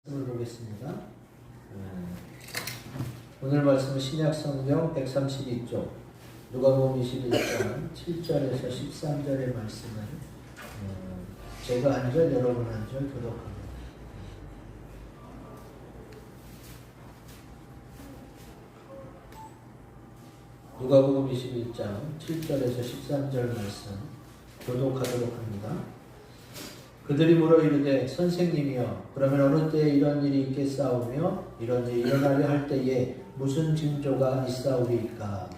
말씀을 보겠습니다. 오늘 말씀은 신약성경 132쪽 누가복음 21장 7절에서 13절의 말씀을 제가 한 절, 여러분 한 절 교독합니다. 누가복음 21장 7절에서 13절 말씀 교독하도록 합니다. 그들이 물어 이르되 선생님이여 그러면 어느 때에 이런 일이 있겠사오며 이런 일이 일어나려 할 때에 무슨 징조가 있사오리이까.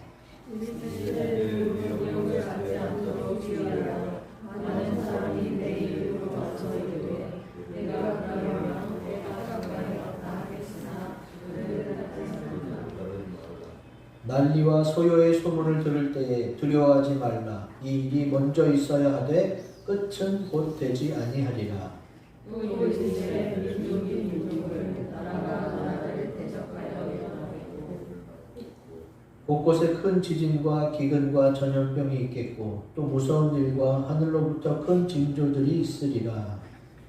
난리와 소요의 소문을 들을 때에 두려워하지 말라. 이 일이 먼저 있어야 하되 끝은 곧 되지 아니하리라. 곳곳에 큰 지진과 기근과 전염병이 있겠고 또 무서운 일과 하늘로부터 큰 징조들이 있으리라.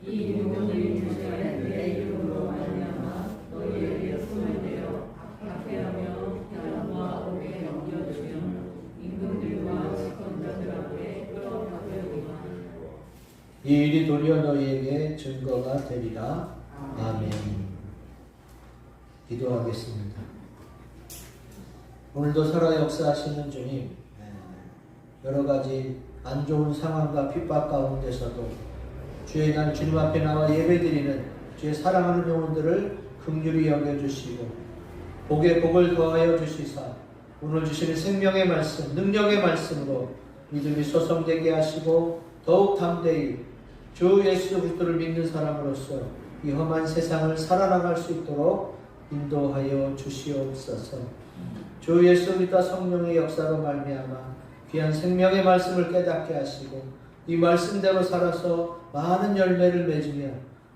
이 모든 문제는 내 이름으로 말미암아 너희에게 손을 내어 박해하며 혈안과 옥에 넘겨주며 임금들과 집권자들 앞에 끌어가려니와 이 일이 도리어 너희에게 증거가 되리라. 아멘. 기도하겠습니다. 오늘도 살아 역사하시는 주님, 여러 가지 안 좋은 상황과 핍박 가운데서도 주의 날 주님 앞에 나와 예배드리는 주의 사랑하는 영혼들을 긍휼히 여겨주시고 복에 복을 더하여 주시사 오늘 주시는 생명의 말씀, 능력의 말씀으로 믿음이 소성되게 하시고 더욱 담대히 주 예수 그리스도를 믿는 사람으로서 이 험한 세상을 살아나갈 수 있도록 인도하여 주시옵소서. 주 예수 그리스도 성령의 역사로 말미암아 귀한 생명의 말씀을 깨닫게 하시고 이 말씀대로 살아서 많은 열매를 맺으며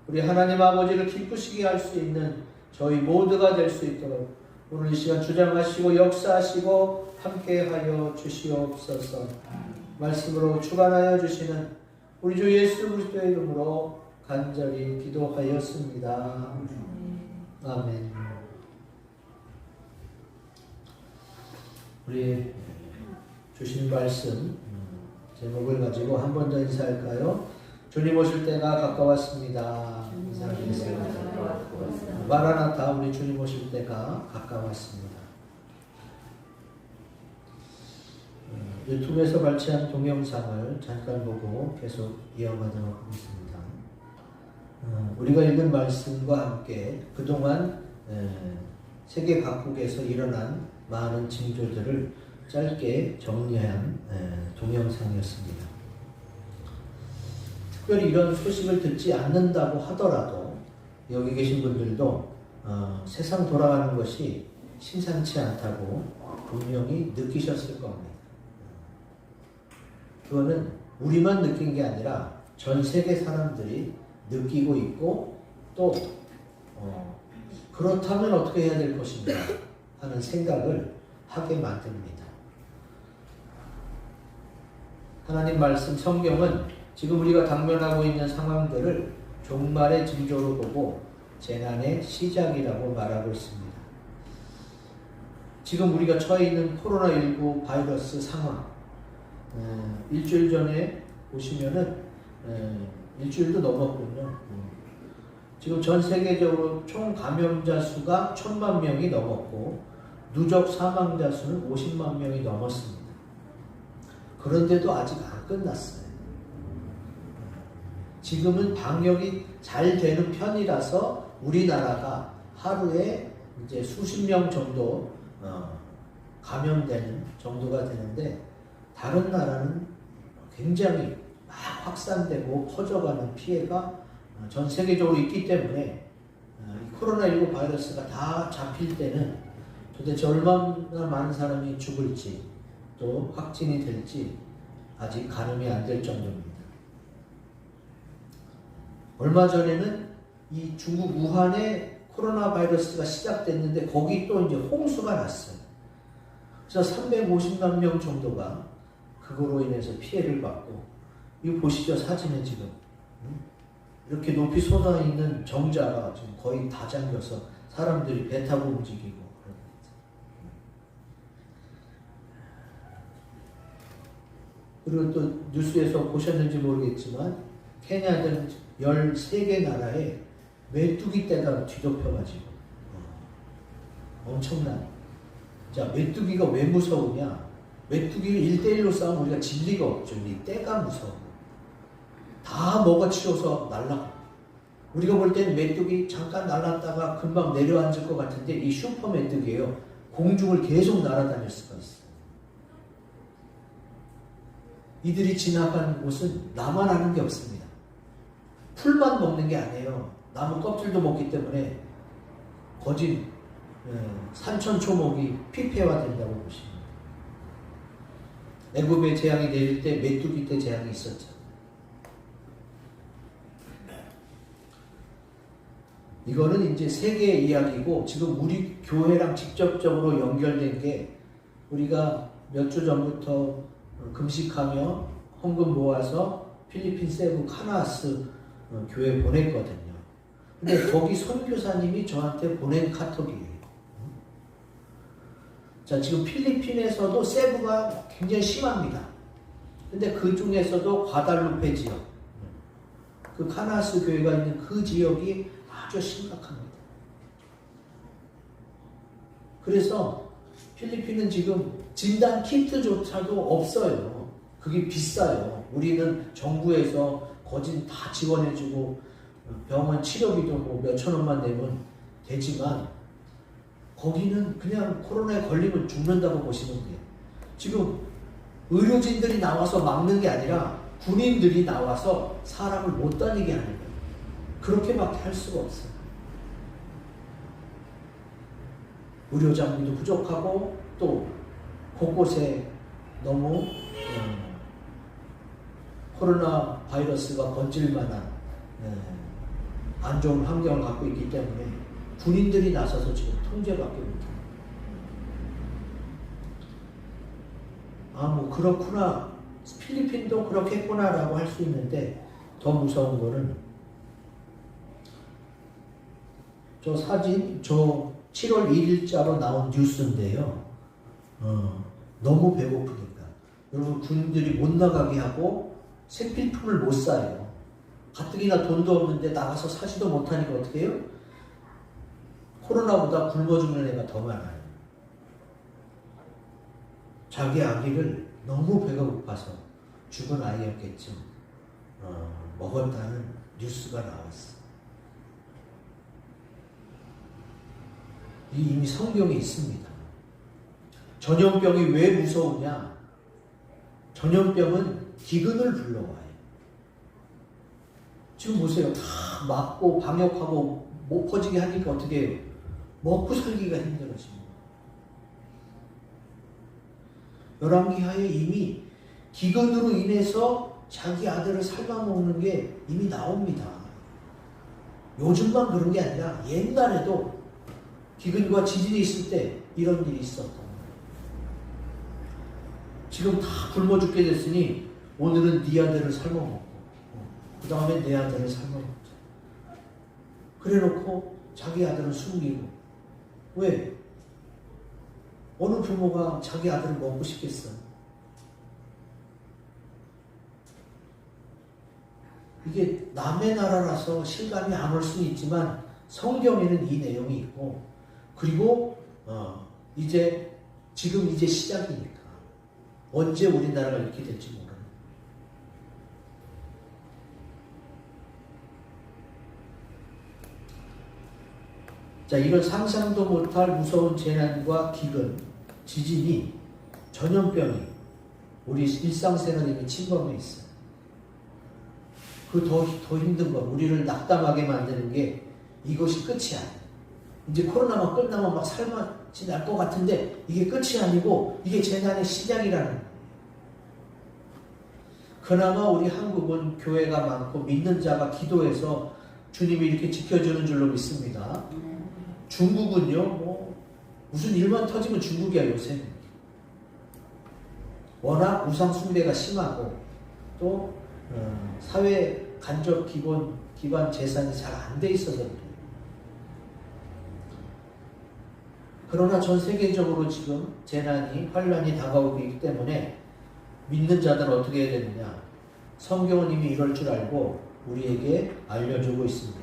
우리 하나님 아버지를 기쁘시게 할 수 있는 저희 모두가 될 수 있도록 오늘 이 시간 주장하시고 역사하시고 함께하여 주시옵소서. 말씀으로 주관하여 주시는 우리 주 예수 그리스도의 이름으로 간절히 기도하였습니다. 아멘. 우리 주신 말씀 제목을 가지고 한 번 더 인사할까요? 주님 오실 때가 가까웠습니다. 인사드리겠습니다. 마라나타, 우리 주님 오실 때가 가까웠습니다. 유튜브에서 발췌한 동영상을 잠깐 보고 계속 이어가도록 하겠습니다. 우리가 읽은 말씀과 함께 그동안 세계 각국에서 일어난 많은 징조들을 짧게 정리한 동영상이었습니다. 특별히 이런 소식을 듣지 않는다고 하더라도 여기 계신 분들도 세상 돌아가는 것이 심상치 않다고 분명히 느끼셨을 겁니다. 그거는 우리만 느낀 게 아니라 전 세계 사람들이 느끼고 있고 또 그렇다면 어떻게 해야 될 것인가 하는 생각을 하게 만듭니다. 하나님 말씀 성경은 지금 우리가 당면하고 있는 상황들을 종말의 징조로 보고 재난의 시작이라고 말하고 있습니다. 지금 우리가 처해 있는 코로나19 바이러스 상황, 일주일 전에 보시면은 일주일도 넘었군요. 지금 전 세계적으로 총 감염자 수가 1000만 명이 넘었고 누적 사망자 수는 50만 명이 넘었습니다. 그런데도 아직 안 끝났어요. 지금은 방역이 잘 되는 편이라서 우리나라가 하루에 이제 수십 명 정도 감염되는 정도가 되는데 다른 나라는 굉장히 막 확산되고 커져가는 피해가 전 세계적으로 있기 때문에 코로나19 바이러스가 다 잡힐 때는 도대체 얼마나 많은 사람이 죽을지 또 확진이 될지 아직 가늠이 안 될 정도입니다. 얼마 전에는 이 중국 우한에 코로나 바이러스가 시작됐는데 거기 또 이제 홍수가 났어요. 그래서 350만 명 정도가 그거로 인해서 피해를 받고 이거 보시죠, 사진에 지금 이렇게 높이 솟아 있는 정자가 지금 거의 다 잠겨서 사람들이 배 타고 움직이고 그런 거죠. 그리고 또 뉴스에서 보셨는지 모르겠지만 케냐등 13개 나라에 메뚜기 떼가 뒤덮여가지고 엄청난. 자, 메뚜기가 왜 무서우냐? 메뚜기를 1대1로 싸우면 우리가 질 리가 없죠. 이 떼가 무서워. 다 먹어치워서 날아가. 우리가 볼 때는 메뚜기 잠깐 날았다가 금방 내려앉을 것 같은데 이 슈퍼 메뚜기예요. 공중을 계속 날아다닐 수가 있어요. 이들이 지나간 곳은 나만 아는 게 없습니다. 풀만 먹는 게 아니에요. 나무 껍질도 먹기 때문에 거진 산천초목이 피폐화된다고 보시면 돼요. 애굽에 재앙이 내릴 때 메뚜기 때 재앙이 있었죠. 이거는 이제 세계 이야기고 지금 우리 교회랑 직접적으로 연결된 게 우리가 몇 주 전부터 금식하며 헌금 모아서 필리핀 세부 카나스 교회 보냈거든요. 근데 거기 선교사님이 저한테 보낸 카톡이에요. 자, 지금 필리핀에서도 세부가 굉장히 심합니다. 근데 그 중에서도 과달루페 지역, 그 카나스 교회가 있는 그 지역이 아주 심각합니다. 그래서 필리핀은 지금 진단 키트조차도 없어요. 그게 비싸요. 우리는 정부에서 거진 다 지원해주고 병원 치료비도 뭐 몇천 원만 내면 되지만 거기는 그냥 코로나에 걸리면 죽는다고 보시면 돼요. 지금 의료진들이 나와서 막는 게 아니라 군인들이 나와서 사람을 못 다니게 하는 거예요. 그렇게밖에 할 수가 없어요. 의료 장비도 부족하고 또 곳곳에 너무 코로나 바이러스가 번질 만한 안 좋은 환경을 갖고 있기 때문에 군인들이 나서서 지금 통제밖에 못합니다. 아, 뭐 그렇구나. 필리핀도 그렇게 했구나라고 할 수 있는데 더 무서운 거는 저 사진, 저 7월 1일자로 나온 뉴스인데요. 너무 배고프니까. 여러분, 군인들이 못 나가게 하고 생필품을 못 사요. 가뜩이나 돈도 없는데 나가서 사지도 못하니까 어떻게 해요? 코로나보다 굶어 죽는 애가 더 많아요. 자기 아기를 너무 배가 고파서 죽은 아이였겠죠. 먹었다는 뉴스가 나왔어. 이미 성경에 있습니다. 전염병이 왜 무서우냐? 전염병은 기근을 불러와요. 지금 보세요. 다 막고 방역하고 못 퍼지게 하니까 어떻게 해요? 먹고 살기가 힘들어집니다. 열왕기하에 이미 기근으로 인해서 자기 아들을 삶아먹는 게 이미 나옵니다. 요즘만 그런 게 아니라 옛날에도 기근과 지진이 있을 때 이런 일이 있었던 거예요. 지금 다 굶어 죽게 됐으니 오늘은 네 아들을 삶아먹고 그 다음에 내 아들을 삶아먹자. 그래놓고 자기 아들은 숨기고. 왜? 어느 부모가 자기 아들을 먹고 싶겠어요? 이게 남의 나라라서 실감이 안 올 수는 있지만 성경에는 이 내용이 있고, 그리고 지금 이제 시작이니까 언제 우리나라가 이렇게 될지 모르는. 자, 이런 상상도 못할 무서운 재난과 기근, 지진이, 전염병이 우리 일상생활에 이미 침범해 있어요. 그 더 힘든 건 우리를 낙담하게 만드는 게 이것이 끝이 아니에요. 이제 코로나만 끝나면 막 살맛이 날 것 같은데 이게 끝이 아니고 이게 재난의 시작이라는 거예요. 그나마 우리 한국은 교회가 많고 믿는 자가 기도해서 주님이 이렇게 지켜주는 줄로 믿습니다. 중국은요, 무슨 일만 터지면 중국이야, 요새. 워낙 우상 숭배가 심하고 또 사회 간접 기반 재산이 잘 안 돼 있어서 그래요. 그러나 전 세계적으로 지금 재난이, 환란이 다가오고 있기 때문에 믿는 자들은 어떻게 해야 되느냐? 성경은 이미 이럴 줄 알고 우리에게 알려주고 있습니다.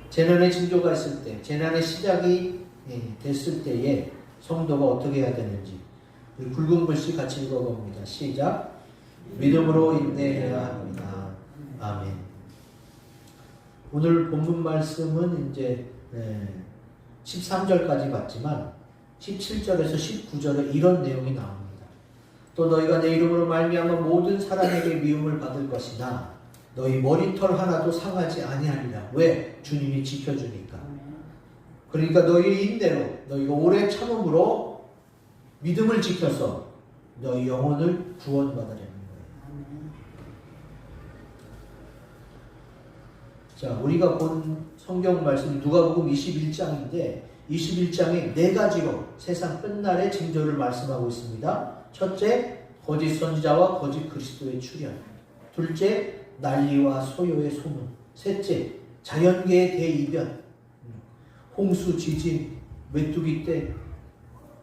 재난의 징조가 있을 때, 재난의 시작이 됐을 때에 성도가 어떻게 해야 되는지 우리 굵은 글씨 같이 읽어봅니다. 시작. 믿음으로 인내해야 합니다. 아멘. 오늘 본문 말씀은 이제 13절까지 봤지만 17절에서 19절에 이런 내용이 나옵니다. 또 너희가 내 이름으로 말미암아 모든 사람에게 미움을 받을 것이나 너희 머리털 하나도 상하지 아니하리라. 왜? 주님이 지켜주니까. 그러니까 너희의 인내로, 너희가 오래 참음으로 믿음을 지켜서 너희 영혼을 구원받으려는 거예요. 자, 우리가 본 성경 말씀 누가복음 21장인데 21장에 네 가지로 세상 끝날의 징조를 말씀하고 있습니다. 첫째, 거짓 선지자와 거짓 그리스도의 출현. 둘째, 난리와 소요의 소문. 셋째, 자연계의 대이변. 홍수, 지진, 메뚜기 때,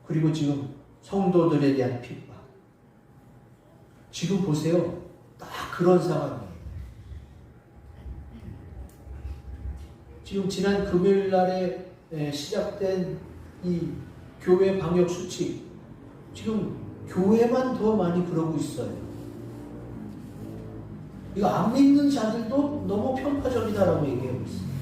그리고 지금 성도들에 대한 핍박. 지금 보세요. 딱 그런 상황이에요. 지금 지난 금요일 날에 시작된 이 교회 방역 수칙, 지금 교회만 더 많이 그러고 있어요. 이거 안 믿는 자들도 너무 편파적이다라고 얘기하고 있어요.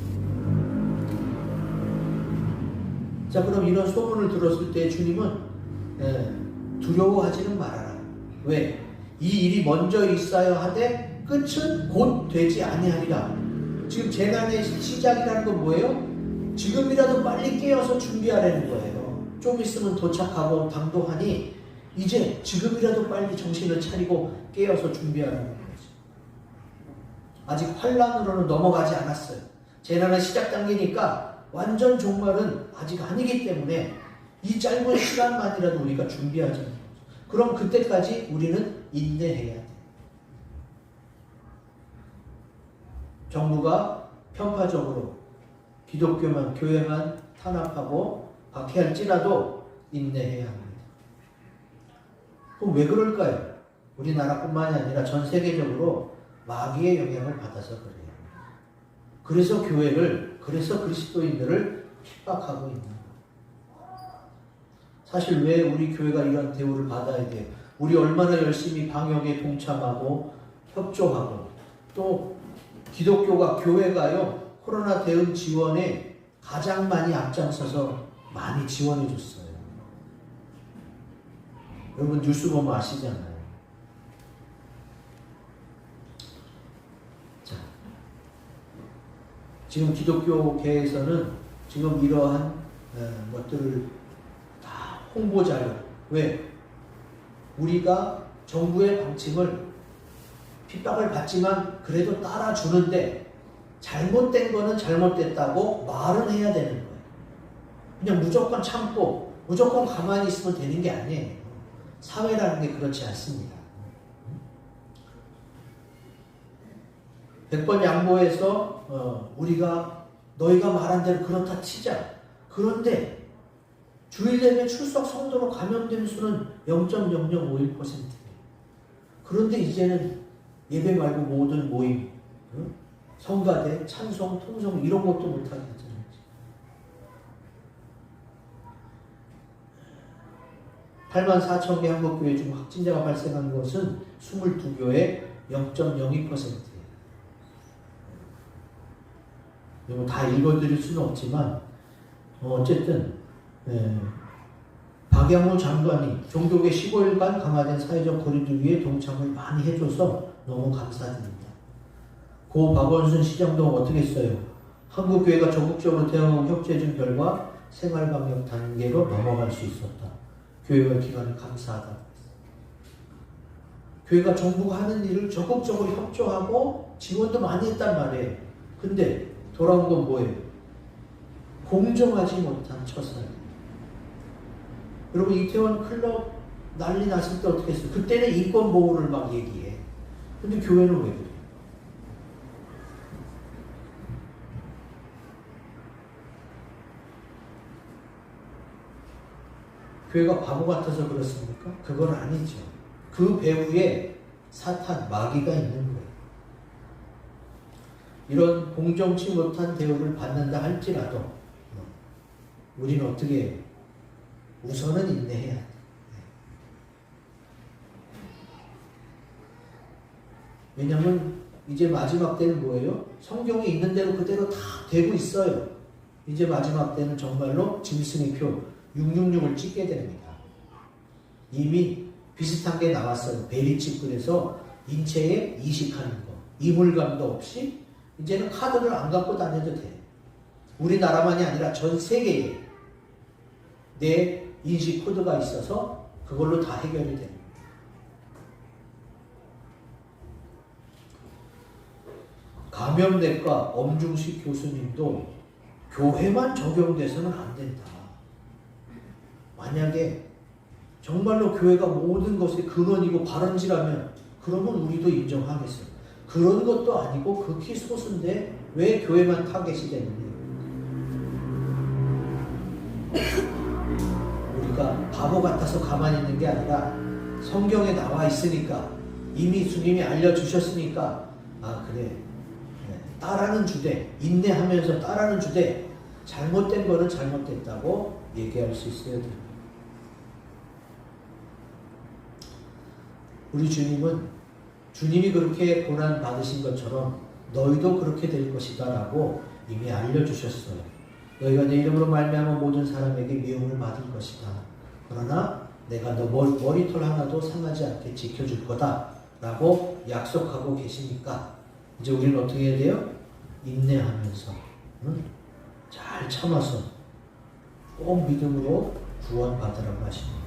자, 그럼 이런 소문을 들었을 때 주님은 두려워하지는 말아라. 왜? 이 일이 먼저 있어야 하되 끝은 곧 되지 아니하리라. 지금 재난의 시작이라는 건 뭐예요? 지금이라도 빨리 깨어서 준비하라는 거예요. 좀 있으면 도착하고 당도하니 이제 지금이라도 빨리 정신을 차리고 깨어서 준비하라는 거죠. 아직 환란으로는 넘어가지 않았어요. 재난의 시작 단계니까 완전 종말은 아직 아니기 때문에 이 짧은 시간만이라도 우리가 준비하자는 거죠. 그럼 그때까지 우리는 인내해야 돼. 정부가 편파적으로 기독교만, 교회만 탄압하고 박해할지라도 인내해야 합니다. 그럼 왜 그럴까요? 우리나라뿐만이 아니라 전 세계적으로 마귀의 영향을 받아서 그래요. 그래서 교회를, 그래서 그리스도인들을 핍박하고 있는 거예요. 사실 왜 우리 교회가 이런 대우를 받아야 돼요? 우리 얼마나 열심히 방역에 동참하고 협조하고 또 기독교가, 교회가요, 코로나 대응 지원에 가장 많이 앞장서서 많이 지원해 줬어요. 여러분 뉴스 보면 아시잖아요. 자, 지금 기독교계에서는 지금 이러한 것들을 다 홍보자료. 왜? 우리가 정부의 방침을 핍박을 받지만 그래도 따라주는데 잘못된 거는 잘못됐다고 말은 해야 되는 거예요. 그냥 무조건 참고 무조건 가만히 있으면 되는 게 아니에요. 사회라는 게 그렇지 않습니다. 100번 양보해서 우리가 너희가 말한 대로 그렇다 치자. 그런데 주일 되면 출석 성도로 감염된 수는 0.0051%예요. 그런데 이제는 예배 말고 모든 모임, 성가대, 찬송, 통성 이런 것도 못하게 하잖아요. (8만 4천 개) 한국교회 중 확진자가 발생한 것은 22교회 0.02%예요. 이거 다 읽어드릴 수는 없지만 어쨌든 박양호 장관이 종교계 15일간 강화된 사회적 거리두기에 동참을 많이 해줘서 너무 감사드립니다. 고 박원순 시장도 어떻게 했어요? 한국교회가 적극적으로 대응하고 협조해준 결과 생활방역 단계로 넘어갈 수 있었다. 교회와 기관에 감사하다. 교회가 정부가 하는 일을 적극적으로 협조하고 지원도 많이 했단 말이에요. 근데 돌아온 건 뭐예요? 공정하지 못한 처사예요. 여러분 이태원 클럽 난리 났을 때 어떻게 했어요? 그때는 인권 보호를 막 얘기해. 근데 교회는 왜 그래요? 교회가 바보 같아서 그렇습니까? 그건 아니죠. 그 배후에 사탄, 마귀가 있는 거예요. 이런 공정치 못한 대우를 받는다 할지라도 우리는 어떻게 해요? 우선은 인내해야 돼. 왜냐하면 이제 마지막 때는 뭐예요? 성경에 있는 대로 그대로 다 되고 있어요. 이제 마지막 때는 정말로 짐승의 표 666을 찍게 됩니다. 이미 비슷한 게 나왔어요. 베리치클에서 인체에 이식하는 거. 이물감도 없이 이제는 카드를 안 갖고 다녀도 돼. 우리나라만이 아니라 전 세계에 내 인식 코드가 있어서 그걸로 다 해결이 됩니다. 감염내과 엄중식 교수님도 교회만 적용돼서는 안 된다. 만약에 정말로 교회가 모든 것의 근원이고 발원지라면 그러면 우리도 인정하겠어요. 그런 것도 아니고 극히 소수인데 왜 교회만 타겟이 되느냐. 우리가 바보 같아서 가만히 있는 게 아니라 성경에 나와 있으니까 이미 주님이 알려주셨으니까 아 그래 따라는 주되 인내하면서 따라는 주되 잘못된 거는 잘못됐다고 얘기할 수 있어야 됩니다. 우리 주님이 그렇게 고난 받으신 것처럼 너희도 그렇게 될 것이다 라고 이미 알려주셨어요. 너희가 내 이름으로 말미암아 모든 사람에게 미움을 받을 것이다. 그러나 내가 너 머리털 하나도 상하지 않게 지켜줄 거다 라고 약속하고 계시니까 이제 우리는 어떻게 해야 돼요? 인내하면서 잘 참아서 꼭 믿음으로 구원받으라고 하십니다.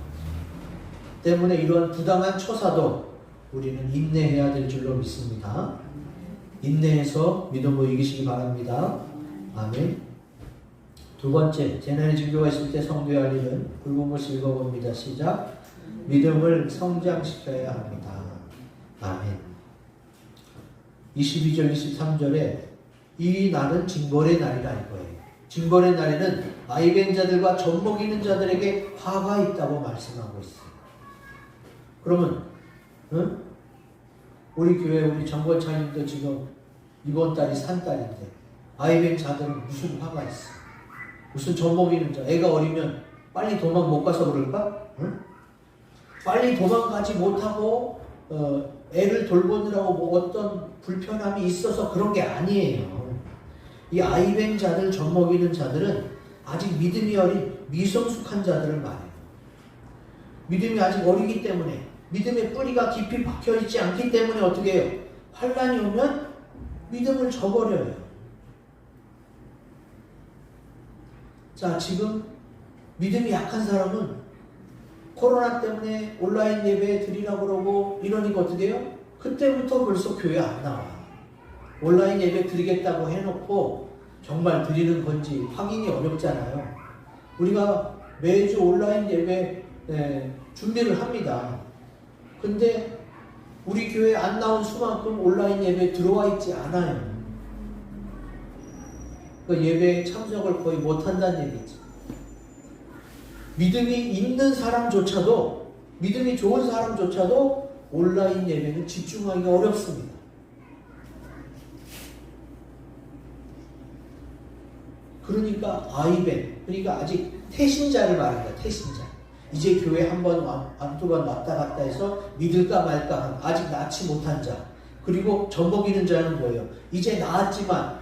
때문에 이러한 부당한 처사도 우리는 인내해야 될 줄로 믿습니다. 인내해서 믿음으로 이기시기 바랍니다. 아멘. 두 번째, 재난의 징조가 있을 때 성도해야 할 일은 굵은 것을 읽어봅니다. 시작. 믿음을 성장시켜야 합니다. 아멘. 22절, 23절에 이 날은 징벌의 날이라 이거예요. 징벌의 날에는 아이벤 자들과 젖먹이는 자들에게 화가 있다고 말씀하고 있어요. 그러면 우리 교회 우리 정권차님도 지금 이번 달이 산달인데 아이벤 자들은 무슨 화가 있어? 무슨 젖먹이는 자, 애가 어리면 빨리 도망 못 가서 그럴까? 빨리 도망가지 못하고 애를 돌보느라고 뭐 어떤 불편함이 있어서 그런 게 아니에요. 이 아이벤 자들, 젖먹이는 자들은 아직 믿음이 어린 미성숙한 자들을 말해요. 믿음이 아직 어리기 때문에 믿음의 뿌리가 깊이 박혀있지 않기 때문에 어떻게 해요? 환난이 오면 믿음을 저버려요. 자, 지금 믿음이 약한 사람은 코로나 때문에 온라인 예배 드리라고 그러고 이러니까 어떻게 해요? 그때부터 벌써 교회 안 나와. 온라인 예배 드리겠다고 해놓고 정말 드리는 건지 확인이 어렵잖아요. 우리가 매주 온라인 예배 준비를 합니다. 근데 우리 교회 안 나온 수만큼 온라인 예배 들어와 있지 않아요. 그 예배에 참석을 거의 못한다는 얘기죠. 믿음이 있는 사람조차도, 믿음이 좋은 사람조차도 온라인 예배는 집중하기가 어렵습니다. 그러니까 아이벤, 그러니까 아직 태신자를 말합니다. 태신자. 이제 교회 한 번, 한두 번 왔다 갔다 해서 믿을까 말까 한 아직 낳지 못한 자. 그리고 젖먹이는 자는 뭐예요? 이제 낳았지만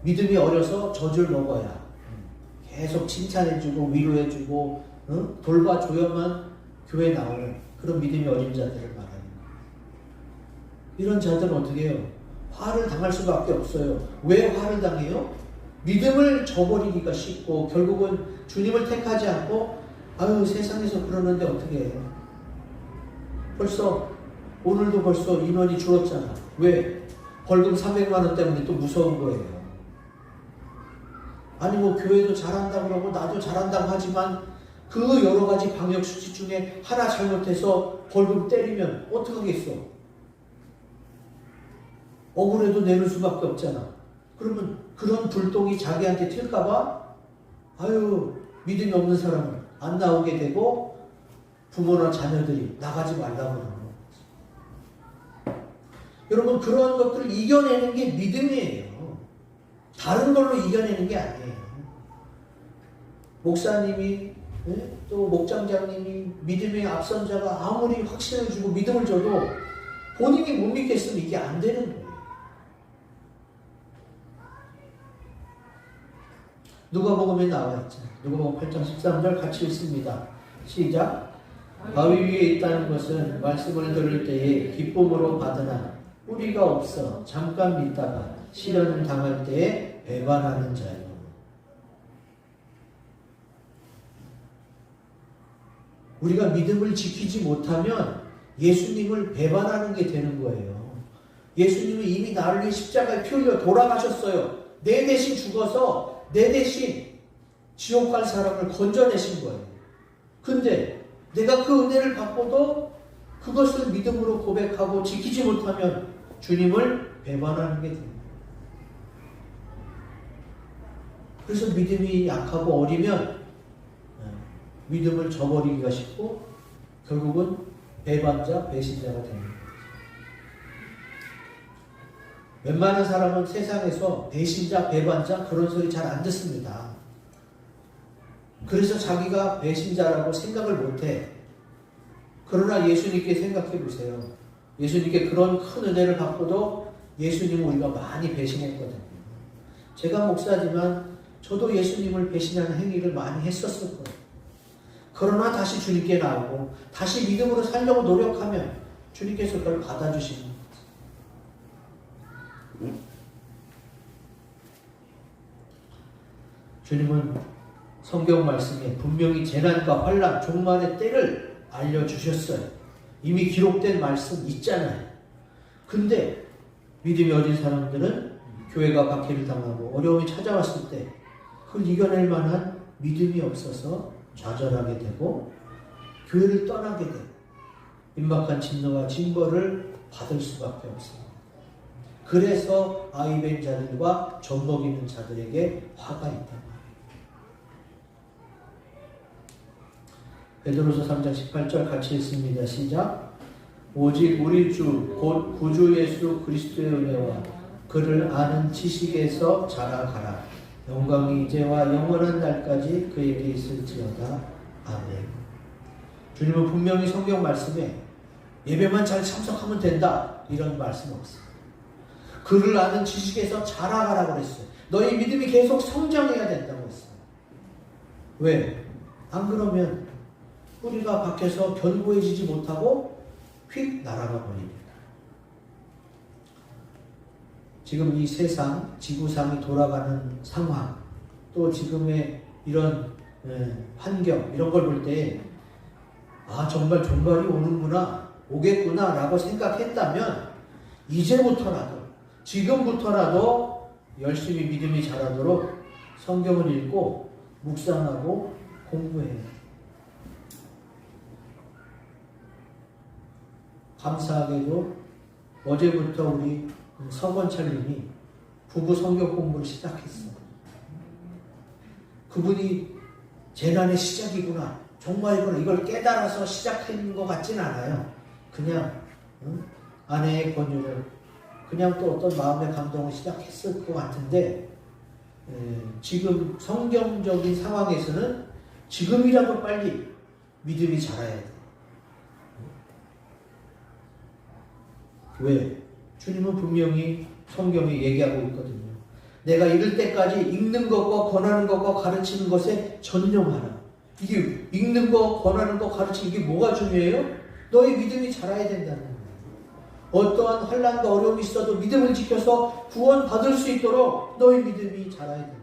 믿음이 어려서 젖을 먹어야 계속 칭찬해주고 위로해주고 돌봐줘야만 교회에 나오는 그런 믿음이 어린 자들을 말합니다. 이런 자들은 어떻게 해요? 화를 당할 수밖에 없어요. 왜 화를 당해요? 믿음을 저버리기가 쉽고 결국은 주님을 택하지 않고 아유 세상에서 그러는데 어떻게 해요? 벌써 오늘도 벌써 인원이 줄었잖아. 왜? 벌금 300만 원 때문에 또 무서운 거예요. 아니 뭐 교회도 잘한다고 그러고 나도 잘한다고 하지만 그 여러 가지 방역 수칙 중에 하나 잘못해서 벌금 때리면 어떡하겠어? 억울해도 내릴 수밖에 없잖아. 그러면 그런 불똥이 자기한테 튈까봐 아유 믿음이 없는 사람은 안 나오게 되고 부모나 자녀들이 나가지 말라고 그러는 거예요. 여러분, 그런 것들을 이겨내는 게 믿음이에요. 다른 걸로 이겨내는 게 아니에요. 목사님이 또 목장장님이 믿음의 앞선 자가 아무리 확신을 주고 믿음을 줘도 본인이 못 믿겠으면 이게 안 되는 거예요. 누가복음에 나와 있잖아요. 누가복음 8장 13절 같이 읽습니다. 시작. 바위 위에 있다는 것은 말씀을 들을 때에 기쁨으로 받으나 뿌리가 없어 잠깐 믿다가 시련을 당할 때에 배반하는 자요. 우리가 믿음을 지키지 못하면 예수님을 배반하는 게 되는 거예요. 예수님은 이미 나를 위해 십자가에 피 흘려 돌아가셨어요. 내 대신 죽어서 내 대신 지옥 갈 사람을 건져내신 거예요. 근데 내가 그 은혜를 받고도 그것을 믿음으로 고백하고 지키지 못하면 주님을 배반하는 게 됩니다. 그래서 믿음이 약하고 어리면 믿음을 저버리기가 쉽고 결국은 배반자, 배신자가 됩니다. 웬만한 사람은 세상에서 배신자, 배반자 그런 소리 잘 안 듣습니다. 그래서 자기가 배신자라고 생각을 못해. 그러나 예수님께 생각해 보세요. 예수님께 그런 큰 은혜를 받고도 예수님은 우리가 많이 배신했거든요. 제가 목사지만 저도 예수님을 배신하는 행위를 많이 했었을 거예요. 그러나 다시 주님께 나오고 다시 믿음으로 살려고 노력하면 주님께서 그걸 받아주시는 거죠. 주님은 성경 말씀에 분명히 재난과 환난, 종말의 때를 알려주셨어요. 이미 기록된 말씀 있잖아요. 근데 믿음이 어린 사람들은 교회가 박해를 당하고 어려움이 찾아왔을 때 그걸 이겨낼 만한 믿음이 없어서 좌절하게 되고 교회를 떠나게 되고 임박한 진노와 징벌을 받을 수밖에 없습니다. 그래서 아이벤 자들과 젖먹이는 자들에게 화가 있다. 베드로서 3장 18절 같이 읽습니다. 시작. 오직 우리 주 곧 구주 예수 그리스도의 은혜와 그를 아는 지식에서 자라가라. 영광이 이제와 영원한 날까지 그에게 있을지어다. 아멘. 주님은 분명히 성경 말씀에 예배만 잘 참석하면 된다 이런 말씀 없습니다. 그를 아는 지식에서 자라가라고 그랬어요. 너희 믿음이 계속 성장해야 된다고 했어요. 왜? 안 그러면 뿌리가 박혀서 견고해지지 못하고 휙 날아가 버립니다. 지금 이 세상, 지구상이 돌아가는 상황, 또 지금의 이런 환경, 이런 걸 볼 때, 아, 정말 종말이 오는구나, 오겠구나, 라고 생각했다면, 이제부터라도, 지금부터라도 열심히 믿음이 자라도록 성경을 읽고, 묵상하고, 공부해요. 감사하게도 어제부터 우리 서건철님이 부부 성경 공부를 시작했어. 그분이 재난의 시작이구나, 종말이구나, 이걸 깨달아서 시작한 것 같진 않아요. 그냥 아내의 권유를 그냥 또 어떤 마음의 감동을 시작했을 것 같은데 지금 성경적인 상황에서는 지금이라도 빨리 믿음이 자라야 돼. 왜? 주님은 분명히 성경에 얘기하고 있거든요. 내가 이럴 때까지 읽는 것과 권하는 것과 가르치는 것에 전념하라. 이게 읽는 것, 권하는 것, 가르치는 게 뭐가 중요해요? 너의 믿음이 자라야 된다는 거예요. 어떠한 환난과 어려움이 있어도 믿음을 지켜서 구원받을 수 있도록 너의 믿음이 자라야 된다.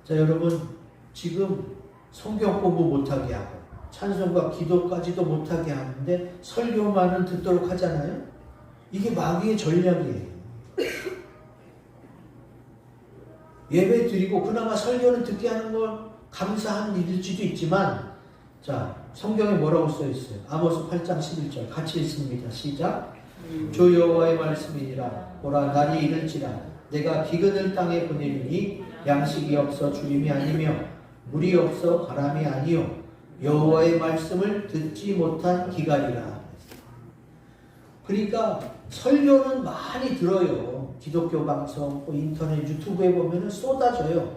자, 여러분, 지금 성경 공부 못하게 하고 찬송과 기도까지도 못하게 하는데 설교만은 듣도록 하잖아요. 이게 마귀의 전략이에요. 예배 드리고 그나마 설교는 듣게 하는 걸 감사한 일일지도 있지만, 자, 성경에 뭐라고 써 있어요? 아모스 8장 11절 같이 읽습니다. 시작. 주 여호와의 말씀이니라. 보라, 날이 이를지라 내가 기근을 땅에 보내리니 양식이 없어 주림이 아니며 물이 없어 바람이 아니요 여호와의 말씀을 듣지 못한 기갈이라. 그러니까 설교는 많이 들어요. 기독교 방송, 인터넷, 유튜브에 보면 쏟아져요.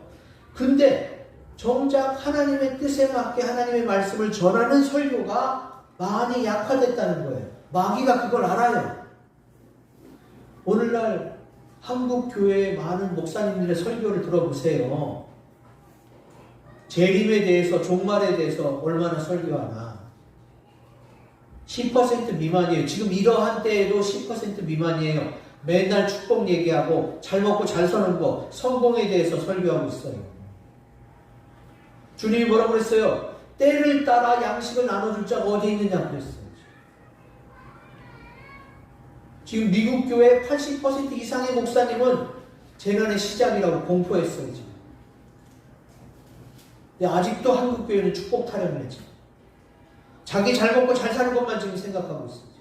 근데 정작 하나님의 뜻에 맞게 하나님의 말씀을 전하는 설교가 많이 약화됐다는 거예요. 마귀가 그걸 알아요. 오늘날 한국 교회의 많은 목사님들의 설교를 들어보세요. 재림에 대해서, 종말에 대해서 얼마나 설교하나. 10% 미만이에요. 지금 이러한 때에도 10% 미만이에요. 맨날 축복 얘기하고 잘 먹고 잘 사는 거, 성공에 대해서 설교하고 있어요. 주님이 뭐라고 그랬어요? 때를 따라 양식을 나눠줄 자가 어디 있느냐 그랬어요. 지금 미국 교회 80% 이상의 목사님은 재난의 시작이라고 공포했어요. 지금. 근데 아직도 한국 교회는 축복 타령을 했죠. 자기 잘 먹고 잘 사는 것만 지금 생각하고 있어요.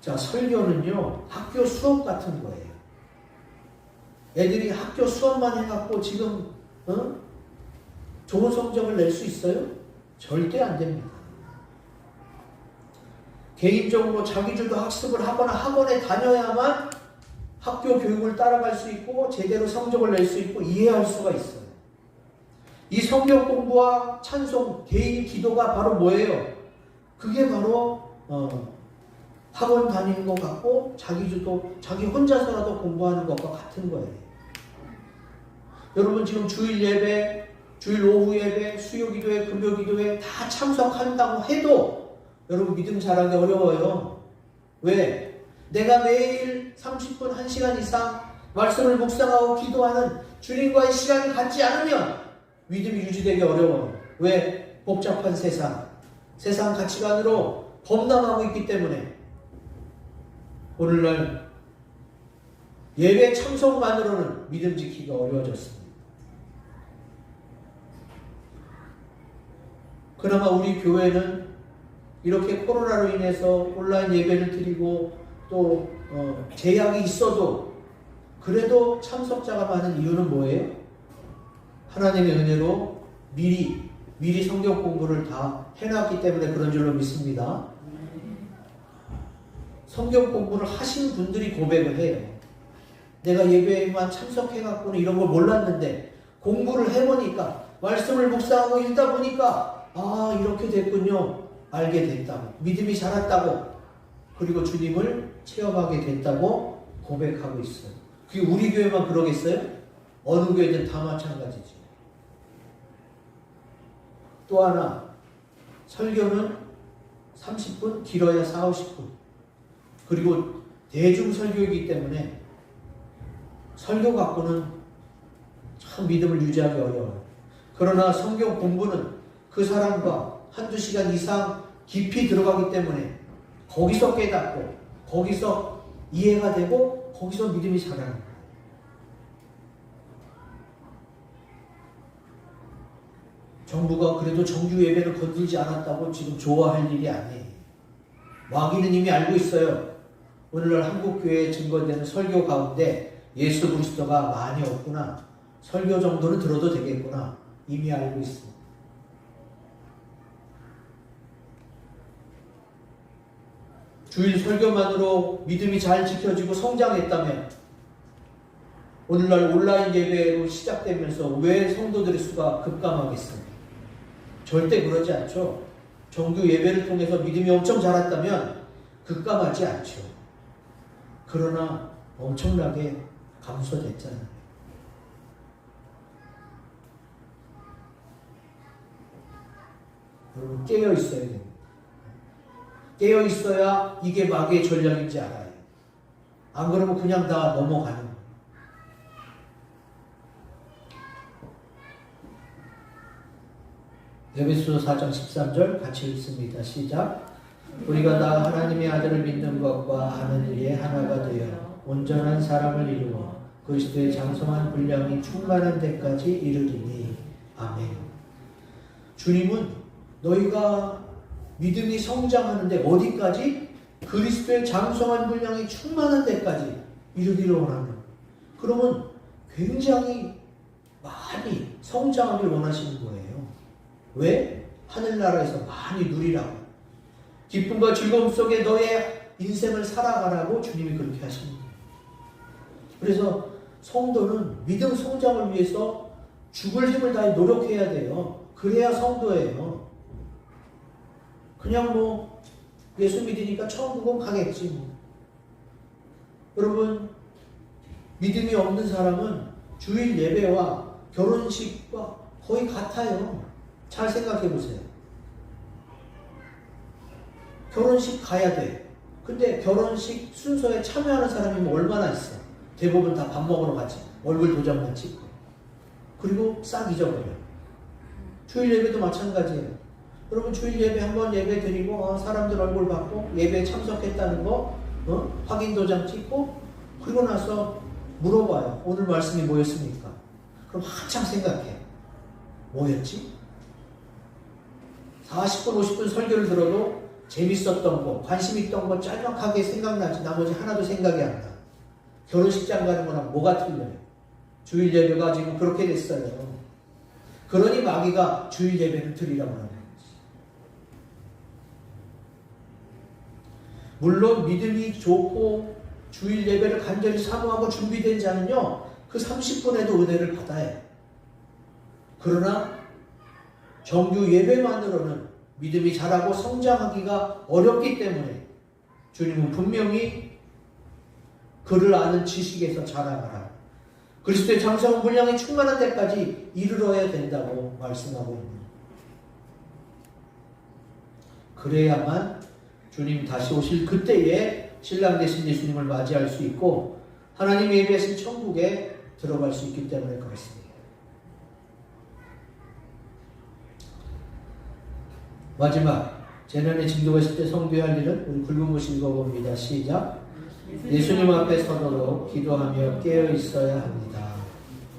자, 설교는요, 학교 수업 같은 거예요. 애들이 학교 수업만 해갖고 지금, 좋은 성적을 낼 수 있어요? 절대 안 됩니다. 개인적으로 자기주도 학습을 하거나 학원에 다녀야만 학교 교육을 따라갈 수 있고, 제대로 성적을 낼 수 있고, 이해할 수가 있어요. 이 성경 공부와 찬송, 개인 기도가 바로 뭐예요? 그게 바로, 학원 다니는 것 같고 자기주도 자기 혼자서라도 공부하는 것과 같은 거예요. 여러분 지금 주일 예배, 주일 오후 예배, 수요 기도회, 금요 기도회 다 참석한다고 해도 여러분 믿음 자라기 어려워요. 왜? 내가 매일 30분, 1시간 이상 말씀을 묵상하고 기도하는 주님과의 시간을 갖지 않으면 믿음이 유지되기 어려워요. 왜? 복잡한 세상 가치관으로 범람하고 있기 때문에 오늘날 예배 참석만으로는 믿음 지키기가 어려워졌습니다. 그나마 우리 교회는 이렇게 코로나로 인해서 온라인 예배를 드리고 또 제약이 있어도 그래도 참석자가 많은 이유는 뭐예요? 하나님의 은혜로 미리 성경 공부를 다 해놨기 때문에 그런 줄로 믿습니다. 성경 공부를 하신 분들이 고백을 해요. 내가 예배에만 참석해갖고는 이런 걸 몰랐는데 공부를 해보니까 말씀을 묵상하고 읽다 보니까 이렇게 됐군요. 알게 됐다고. 믿음이 자랐다고. 그리고 주님을 체험하게 됐다고 고백하고 있어요. 그게 우리 교회만 그러겠어요? 어느 교회든 다 마찬가지죠. 또 하나, 설교는 30분, 길어야 40-50분. 그리고 대중설교이기 때문에 설교 갖고는 참 믿음을 유지하기 어려워요. 그러나 성경 공부는 그 사람과 1-2시간 이상 깊이 들어가기 때문에 거기서 깨닫고 거기서 이해가 되고 거기서 믿음이 자라는 거예요. 정부가 그래도 정규 예배를 건들지 않았다고 지금 좋아할 일이 아니에요. 마귀는 이미 알고 있어요. 오늘날 한국교회에 증거되는 설교 가운데 예수 그리스도가 많이 없구나. 설교 정도는 들어도 되겠구나. 이미 알고 있습니다. 주일 설교만으로 믿음이 잘 지켜지고 성장했다면 오늘날 온라인 예배로 시작되면서 왜 성도들의 수가 급감하겠습니까? 절대 그러지 않죠. 정규 예배를 통해서 믿음이 엄청 자랐다면 급감하지 않죠. 그러나 엄청나게 감소됐잖아요. 여러분 깨어 있어야 됩니다. 깨어 있어야 이게 마귀의 전략인지 알아요. 안 그러면 그냥 다 넘어가는 거예요. 에베소서 4장 13절 같이 읽습니다. 시작. 우리가 다 하나님의 아들을 믿는 것과 하는 일에 하나가 되어 온전한 사람을 이루어 그리스도의 장성한 분량이 충만한 데까지 이르리니. 아멘. 주님은 너희가 믿음이 성장하는데 어디까지? 그리스도의 장성한 분량이 충만한 데까지. 이루기를 원하면. 그러면 굉장히 많이 성장하길 원하시는 거예요. 왜? 하늘나라에서 많이 누리라고. 기쁨과 즐거움 속에 너의 인생을 살아가라고 주님이 그렇게 하시는 거예요. 그래서 성도는 믿음 성장을 위해서 죽을 힘을 다해 노력해야 돼요. 그래야 성도예요. 그냥 뭐 예수 믿으니까 천국은 가겠지 뭐. 여러분, 믿음이 없는 사람은 주일 예배와 결혼식과 거의 같아요. 잘 생각해 보세요. 결혼식 가야 돼. 근데 결혼식 순서에 참여하는 사람이 뭐 얼마나 있어? 대부분 다 밥 먹으러 가지. 얼굴 도장만 찍고. 그리고 싹 잊어버려. 주일 예배도 마찬가지예요. 여러분, 주일 예배 한번 예배 드리고 사람들 얼굴 받고 예배에 참석했다는 거 확인 도장 찍고 그리고 나서 물어봐요. 오늘 말씀이 뭐였습니까? 그럼 한참 생각해. 뭐였지? 40분, 50분 설교를 들어도 재밌었던 거, 관심 있던 거 짤막하게 생각나지 나머지 하나도 생각이 안 나. 결혼식장 가는 거랑 뭐가 틀려요? 주일 예배가 지금 그렇게 됐어요. 그러니 마귀가 주일 예배를 드리라고 하는 거지. 물론 믿음이 좋고 주일 예배를 간절히 사모하고 준비된 자는요, 그 30분에도 은혜를 받아요. 그러나 정규 예배만으로는 믿음이 자라고 성장하기가 어렵기 때문에 주님은 분명히 그를 아는 지식에서 자라가라. 그리스도의 장성한 분량이 충만한 데까지 이르러야 된다고 말씀하고 있는. 그래야만 주님 다시 오실 그때에 신랑 되신 예수님을 맞이할 수 있고 하나님이 예비하신 천국에 들어갈 수 있기 때문에 그렇습니다. 마지막 재난의 징조가 있을 때 성도해야 할 일은 우리 굵은 글 읽어봅니다. 시작. 예수님 앞에 서도록 기도하며 깨어 있어야 합니다.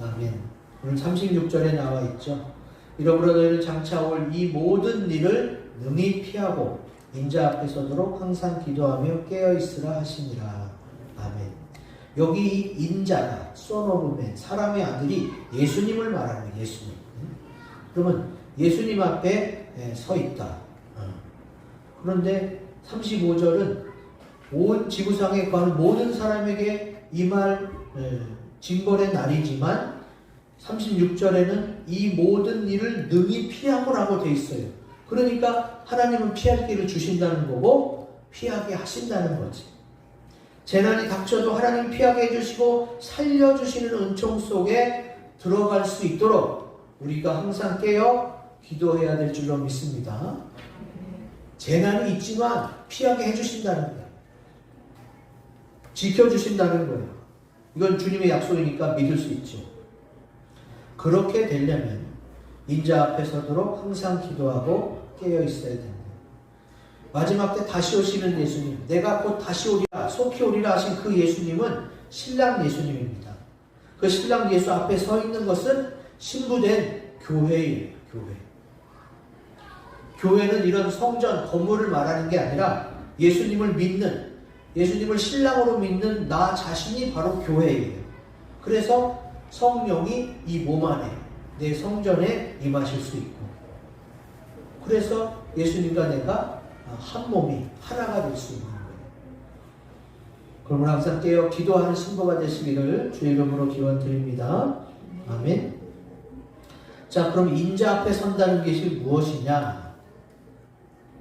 아멘. 오늘 36절에 나와 있죠. 이러므로 너희는 장차 올 이 모든 일을 능히 피하고 인자 앞에 서도록 항상 기도하며 깨어 있으라 하시니라. 아멘. 여기 이 인자가 Son of Man, 사람의 아들이 예수님을 말하는 거예요. 예수님. 그러면 예수님 앞에 서 있다. 그런데 35절은 온 지구상에 거하는 모든 사람에게 임할 징벌의 날이지만 36절에는 이 모든 일을 능히 피하고라고 되어 있어요. 그러니까 하나님은 피할 길을 주신다는 거고 피하게 하신다는 거지. 재난이 닥쳐도 하나님 피하게 해주시고 살려주시는 은총 속에 들어갈 수 있도록 우리가 항상 깨어 기도해야 될 줄로 믿습니다. 재난이 있지만 피하게 해주신다는 거예요. 지켜주신다는 거예요. 이건 주님의 약속이니까 믿을 수 있죠. 그렇게 되려면 인자 앞에 서도록 항상 기도하고 깨어 있어야 됩니다. 마지막 때 다시 오시는 예수님, 내가 곧 다시 오리라, 속히 오리라 하신 그 예수님은 신랑 예수님입니다. 그 신랑 예수 앞에 서 있는 것은 신부된 교회예요. 교회. 교회는 이런 성전, 건물을 말하는 게 아니라 예수님을 믿는, 예수님을 신랑으로 믿는 나 자신이 바로 교회예요. 그래서 성령이 이 몸 안에, 내 성전에 임하실 수 있고, 그래서 예수님과 내가 한 몸이 하나가 될 수 있는 거예요. 그러면 항상 깨어 기도하는 신부가 되시기를 주의 이름으로 기원드립니다. 아멘. 자, 그럼 인자 앞에 선다는 것이 무엇이냐?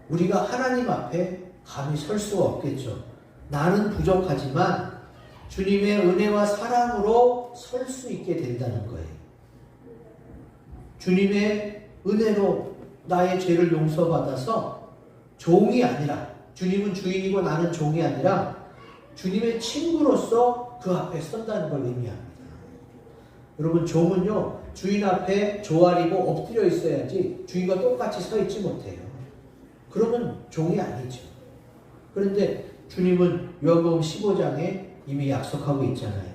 우리가 하나님 앞에 감히 설 수가 없겠죠. 나는 부족하지만 주님의 은혜와 사랑으로 설 수 있게 된다는 거예요. 주님의 은혜로 나의 죄를 용서받아서 종이 아니라, 주님은 주인이고 나는 종이 아니라 주님의 친구로서 그 앞에 선다는 걸 의미합니다. 여러분, 종은요, 주인 앞에 조아리고 엎드려 있어야지 주인과 똑같이 서 있지 못해요. 그러면 종이 아니죠. 그런데 주님은 요한복음 15장에 이미 약속하고 있잖아요.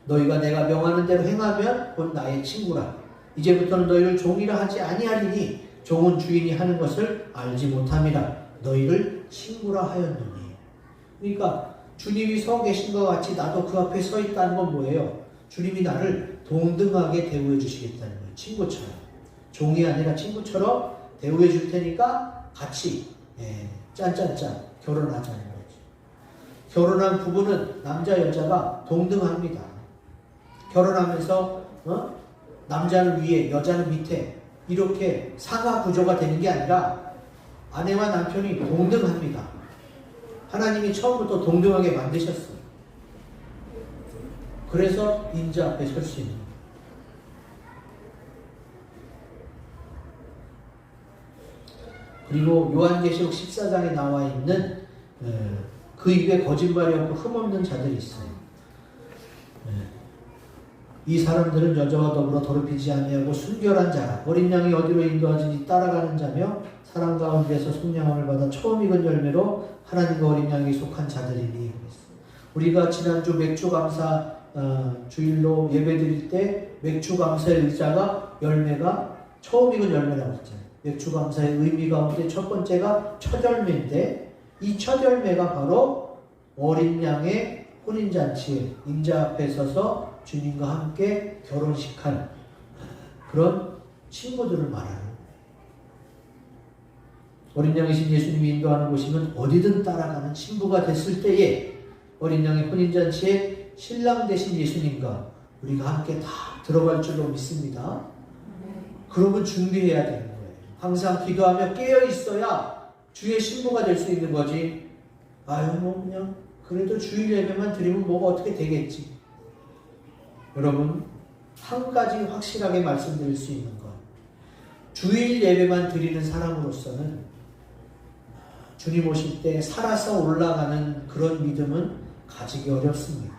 너희가 내가 명하는 대로 행하면 곧 나의 친구라. 이제부터는 너희를 종이라 하지 아니하리니 종은 주인이 하는 것을 알지 못함이라. 너희를 친구라 하였노니. 그러니까 주님이 서 계신 것 같이 나도 그 앞에 서 있다는 건 뭐예요? 주님이 나를 동등하게 대우해 주시겠다는 거예요. 친구처럼. 종이 아니라 친구처럼 대우해 줄 테니까 같이 짠짠짠 결혼하자는 거지. 결혼한 부부는 남자 여자가 동등합니다. 결혼하면서 남자는 위에 여자는 밑에 이렇게 상하 구조가 되는 게 아니라 아내와 남편이 동등합니다. 하나님이 처음부터 동등하게 만드셨어요. 그래서 인자 앞에 설 수 있는 거예요. 그리고 요한계시록 14장에 나와 있는 그 입에 거짓말이 없고 흠없는 자들이 있어요. 이 사람들은 여자와 더불어 더럽히지 아니하고 순결한 자, 어린 양이 어디로 인도하지니 따라가는 자며 사람 가운데서 속량함을 받아 처음 익은 열매로 하나님과 어린 양에 속한 자들이니. 우리가 지난주 맥주 감사 주일로 예배 드릴 때 맥주 감사의 의자가 열매가 처음 익은 열매라고 했잖아요. 맥주 감사의 의미 가운데 첫 번째가 첫 열매인데 이 첫 열매가 바로 어린 양의 혼인잔치에 인자 앞에 서서 주님과 함께 결혼식한 그런 친구들을 말하는 거예요. 어린 양이신 예수님이 인도하는 곳이면 어디든 따라가는 신부가 됐을 때에 어린 양의 혼인잔치에 신랑 되신 예수님과 우리가 함께 다 들어갈 줄로 믿습니다. 그러면 준비해야 되는 거예요. 항상 기도하며 깨어 있어야 주의 신부가 될 수 있는 거지. 아유 뭐 그냥 그래도 주일 예배만 드리면 뭐가 어떻게 되겠지. 여러분 한 가지 확실하게 말씀드릴 수 있는 건 주일 예배만 드리는 사람으로서는 주님 오실 때 살아서 올라가는 그런 믿음은 가지기 어렵습니다.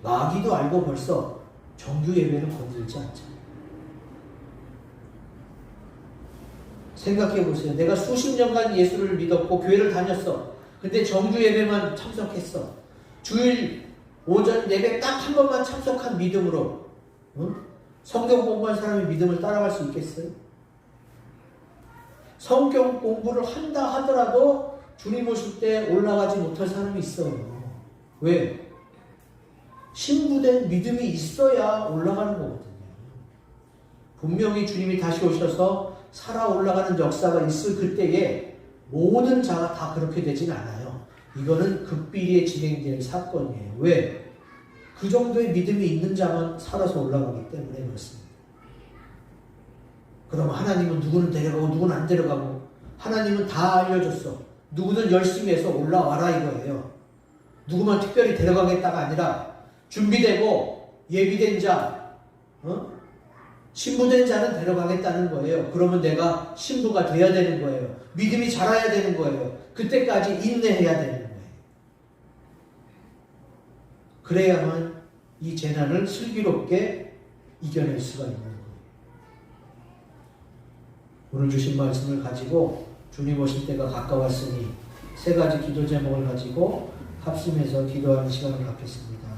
마귀도 알고 벌써 정규 예배는 건들지 않잖아요. 생각해 보세요. 내가 수십 년간 예수를 믿었고 교회를 다녔어. 근데 정규 예배만 참석했어. 주일 오전 예배 딱 한 번만 참석한 믿음으로 성경 공부한 사람의 믿음을 따라갈 수 있겠어요? 성경 공부를 한다 하더라도 주님 오실 때 올라가지 못할 사람이 있어요. 왜? 신부된 믿음이 있어야 올라가는 거거든요. 분명히 주님이 다시 오셔서 살아 올라가는 역사가 있을 그때에 모든 자가 다 그렇게 되진 않아요. 이거는 극비리에 진행될 사건이에요. 왜? 그 정도의 믿음이 있는 자만 살아서 올라가기 때문에 그렇습니다. 그럼 하나님은 누구는 데려가고 누구는 안 데려가고 하나님은 다 알려줬어. 누구는 열심히 해서 올라와라 이거예요. 누구만 특별히 데려가겠다가 아니라 준비되고 예비된 자, 신부된 자는 데려가겠다는 거예요. 그러면 내가 신부가 돼야 되는 거예요. 믿음이 자라야 되는 거예요. 그때까지 인내해야 되는 거예요. 그래야만 이 재난을 슬기롭게 이겨낼 수가 있는 거예요. 오늘 주신 말씀을 가지고 주님 오실 때가 가까웠으니 세 가지 기도 제목을 가지고 합심해서 기도하는 시간을 갖겠습니다.